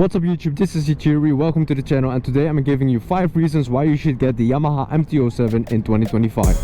What's up YouTube, this is Ichiri, welcome to the channel, and today I'm giving you 5 reasons why you should get the Yamaha MT-07 in 2025.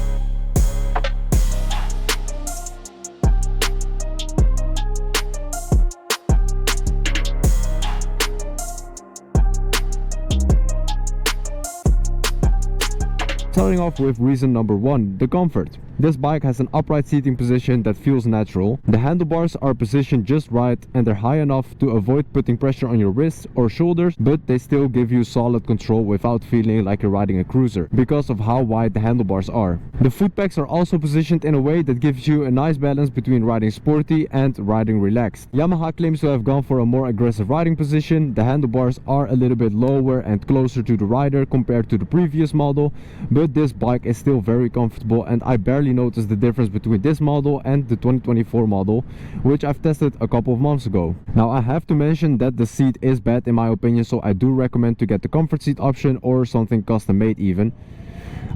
Starting off with reason number 1, the comfort. This bike has an upright seating position that feels natural. The handlebars are positioned just right and they're high enough to avoid putting pressure on your wrists or shoulders, but they still give you solid control without feeling like you're riding a cruiser because of how wide the handlebars are. The foot pegs are also positioned in a way that gives you a nice balance between riding sporty and riding relaxed. Yamaha claims to have gone for a more aggressive riding position. The handlebars are a little bit lower and closer to the rider compared to the previous model, but this bike is still very comfortable, and I barely noticed the difference between this model and the 2024 model, which I've tested a couple of months ago. Now I have to mention that the seat is bad in my opinion, so I do recommend to get the comfort seat option or something custom made even.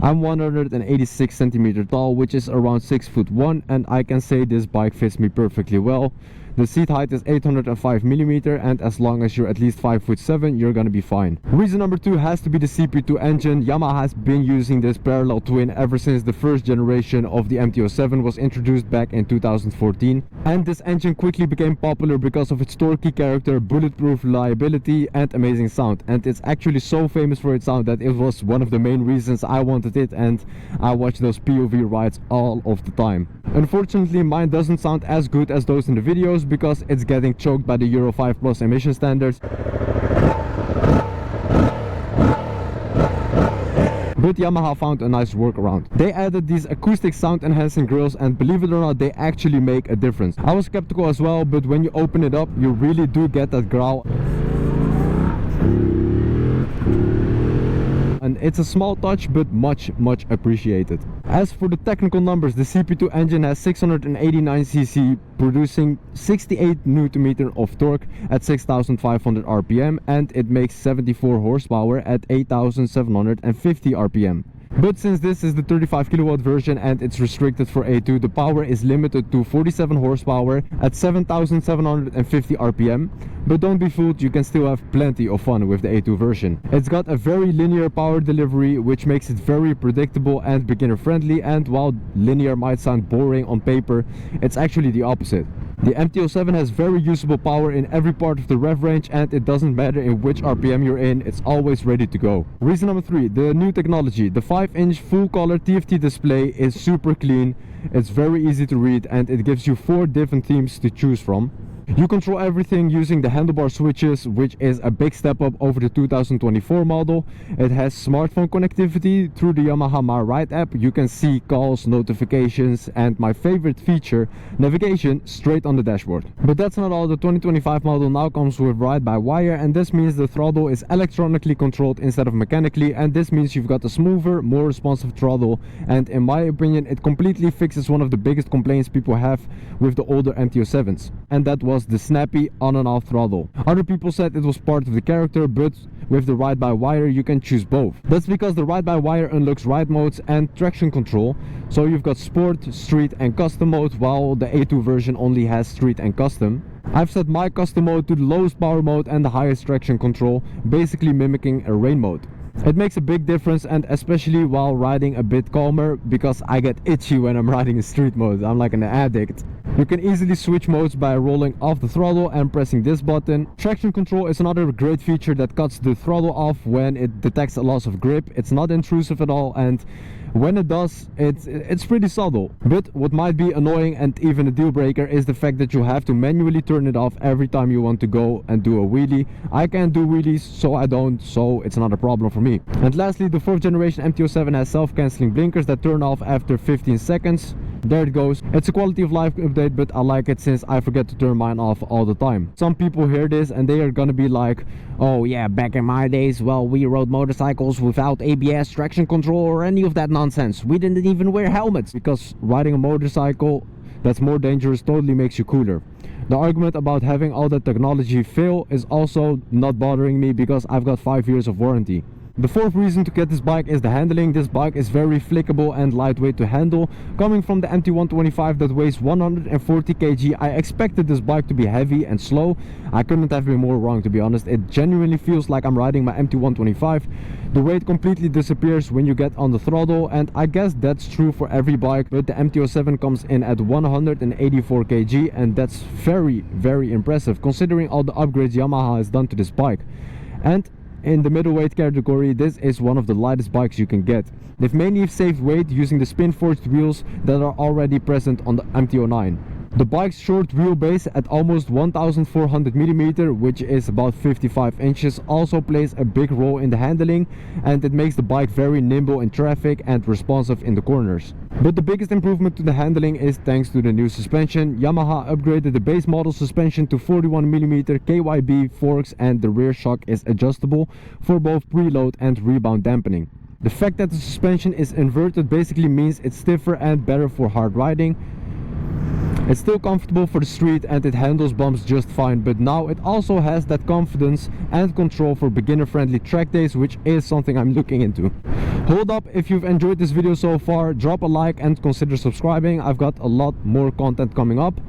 I'm 186 centimeters tall, which is around 6'1", and I can say this bike fits me perfectly well. The seat height is 805 millimeters, and as long as you're at least 5'7", you're gonna be fine. Reason number 2 has to be the CP2 engine. Yamaha has been using this parallel twin ever since the first generation of the MT-07 was introduced back in 2014. And this engine quickly became popular because of its torquey character, bulletproof reliability, and amazing sound. And it's actually so famous for its sound that it was one of the main reasons I wanted it, and I watched those POV rides all of the time. Unfortunately, mine doesn't sound as good as those in the videos because it's getting choked by the Euro 5 Plus emission standards. But Yamaha found a nice workaround. They added these acoustic sound enhancing grills, and believe it or not, they actually make a difference. I was skeptical as well, but when you open it up, you really do get that growl. And it's a small touch, but much appreciated. As for the technical numbers, the CP2 engine has 689 cc, producing 68 Nm of torque at 6,500 RPM, and it makes 74 horsepower at 8,750 RPM. But since this is the 35 kilowatt version and it's restricted for A2, the power is limited to 47 horsepower at 7,750 RPM. But don't be fooled, you can still have plenty of fun with the A2 version. It's got a very linear power delivery, which makes it very predictable and beginner friendly, and while linear might sound boring on paper, it's actually the opposite. The MT-07 has very usable power in every part of the rev range, and it doesn't matter in which RPM you're in, it's always ready to go. Reason number 3, the new technology. The 5-inch full-color TFT display is super clean, it's very easy to read, and it gives you 4 different themes to choose from. You control everything using the handlebar switches, which is a big step up over the 2024 model. It has smartphone connectivity through the Yamaha My Ride app. You can see calls, notifications, and my favorite feature, navigation, straight on the dashboard. But that's not all. The 2025 model now comes with ride-by-wire, and this means the throttle is electronically controlled instead of mechanically, and this means you've got a smoother, more responsive throttle, and in my opinion it completely fixes one of the biggest complaints people have with the older MT-07s, and that was the snappy on and off throttle. Other people said it was part of the character, but with the ride-by-wire you can choose both. That's because the ride-by-wire unlocks ride modes and traction control, so you've got sport, street and custom mode, while the A2 version only has street and custom. I've set my custom mode to the lowest power mode and the highest traction control, basically mimicking a rain mode. It makes a big difference, and especially while riding a bit calmer, because I get itchy when I'm riding in street mode. I'm like an addict. You can easily switch modes by rolling off the throttle and pressing this button. Traction control is another great feature that cuts the throttle off when it detects a loss of grip. It's not intrusive at all, and when it does, it's pretty subtle. But what might be annoying and even a deal breaker is the fact that you have to manually turn it off every time you want to go and do a wheelie. I can't do wheelies, so I don't, so it's not a problem for me. And lastly, the 4th generation MT-07 has self-canceling blinkers that turn off after 15 seconds. There it goes. It's a quality of life update, but I like it since I forget to turn mine off all the time. Some people hear this and they are gonna be like, oh yeah, back in my days, well, we rode motorcycles without ABS, traction control or any of that nonsense. We didn't even wear helmets, because riding a motorcycle that's more dangerous totally makes you cooler. The argument about having all that technology fail is also not bothering me because I've got 5 years of warranty. The fourth reason to get this bike is the handling. This bike is very flickable and lightweight to handle. Coming from the MT-125 that weighs 140 kg, I expected this bike to be heavy and slow. I couldn't have been more wrong, to be honest. It genuinely feels like I'm riding my MT-125. The weight completely disappears when you get on the throttle, and I guess that's true for every bike, but the MT-07 comes in at 184 kg, and that's very impressive considering all the upgrades Yamaha has done to this bike. And in the middleweight category, this is one of the lightest bikes you can get. They've mainly saved weight using the spin forged wheels that are already present on the MT-09. The bike's short wheelbase at almost 1400 mm, which is about 55 inches, also plays a big role in the handling, and it makes the bike very nimble in traffic and responsive in the corners. But the biggest improvement to the handling is thanks to the new suspension. Yamaha upgraded the base model suspension to 41 mm KYB forks, and the rear shock is adjustable for both preload and rebound dampening. The fact that the suspension is inverted basically means it's stiffer and better for hard riding. It's still comfortable for the street and it handles bumps just fine, but now it also has that confidence and control for beginner-friendly track days, which is something I'm looking into. Hold up, if you've enjoyed this video so far, drop a like and consider subscribing. I've got a lot more content coming up.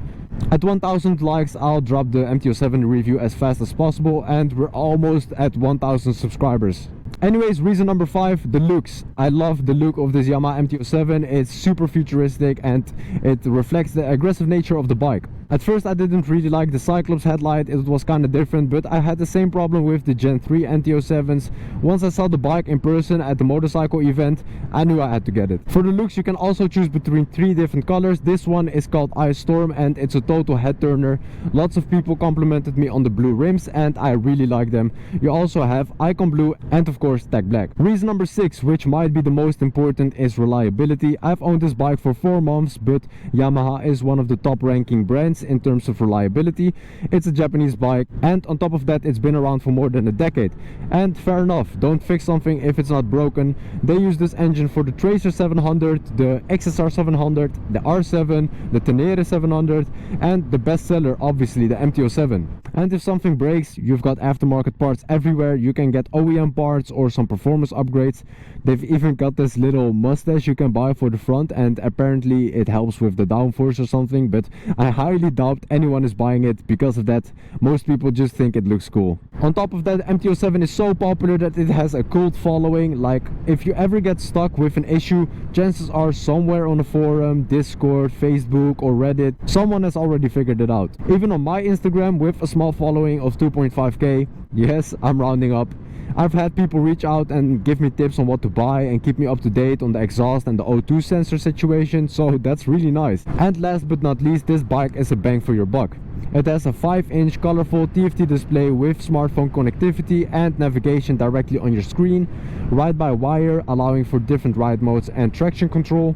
At 1000 likes, I'll drop the MT-07 review as fast as possible, and we're almost at 1000 subscribers. Anyways, reason number 5, the looks. I love the look of this Yamaha MT-07. It's super futuristic and it reflects the aggressive nature of the bike. At first I didn't really like the Cyclops headlight, it was kinda different, but I had the same problem with the Gen 3 MT-07s. Once I saw the bike in person at the motorcycle event, I knew I had to get it. For the looks, you can also choose between 3 different colors. This one is called Ice Storm and it's a total head turner. Lots of people complimented me on the blue rims and I really like them. You also have Icon Blue and of course Tech Black. Reason number 6, which might be the most important, is reliability. I've owned this bike for 4 months, but Yamaha is one of the top ranking brands in terms of reliability. It's a Japanese bike, and on top of that, it's been around for more than a decade. And fair enough, don't fix something if it's not broken. They use this engine for the Tracer 700, the XSR 700, the R7, the Tenere 700, and the bestseller, obviously, the MT-07. And if something breaks, you've got aftermarket parts everywhere. You can get OEM parts or some performance upgrades. They've even got this little mustache you can buy for the front, and apparently it helps with the downforce or something, but I highly doubt anyone is buying it because of that. Most people just think it looks cool. On top of that, MT-07 is so popular that it has a cult following. Like, if you ever get stuck with an issue, chances are somewhere on a forum, Discord, Facebook or Reddit, someone has already figured it out. Even on my Instagram, with a small following of 2.5k, yes, I'm rounding up, I've had people reach out and give me tips on what to buy and keep me up to date on the exhaust and the O2 sensor situation, so that's really nice. And last but not least, this bike is a bang for your buck. It has a 5-inch colorful TFT display with smartphone connectivity and navigation directly on your screen, ride-by-wire allowing for different ride modes and traction control,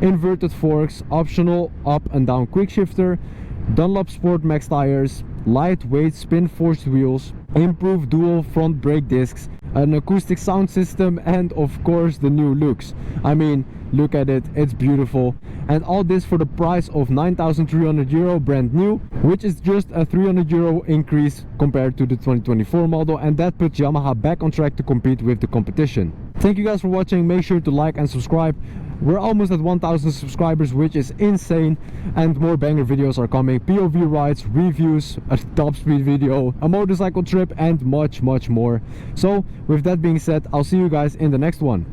inverted forks, optional up and down quick shifter, Dunlop Sportmax tires, lightweight spin forged wheels, improved dual front brake discs, an acoustic sound system, and of course the new looks. I mean, look at it, it's beautiful. And all this for the price of 9,300 euro brand new, which is just a 300 euro increase compared to the 2024 model, and that puts Yamaha back on track to compete with the competition. Thank you guys for watching. Make sure to like and subscribe. We're almost at 1000 subscribers, which is insane, and more banger videos are coming. POV rides, reviews, a top speed video, a motorcycle trip, and much more. So with that being said, I'll see you guys in the next one.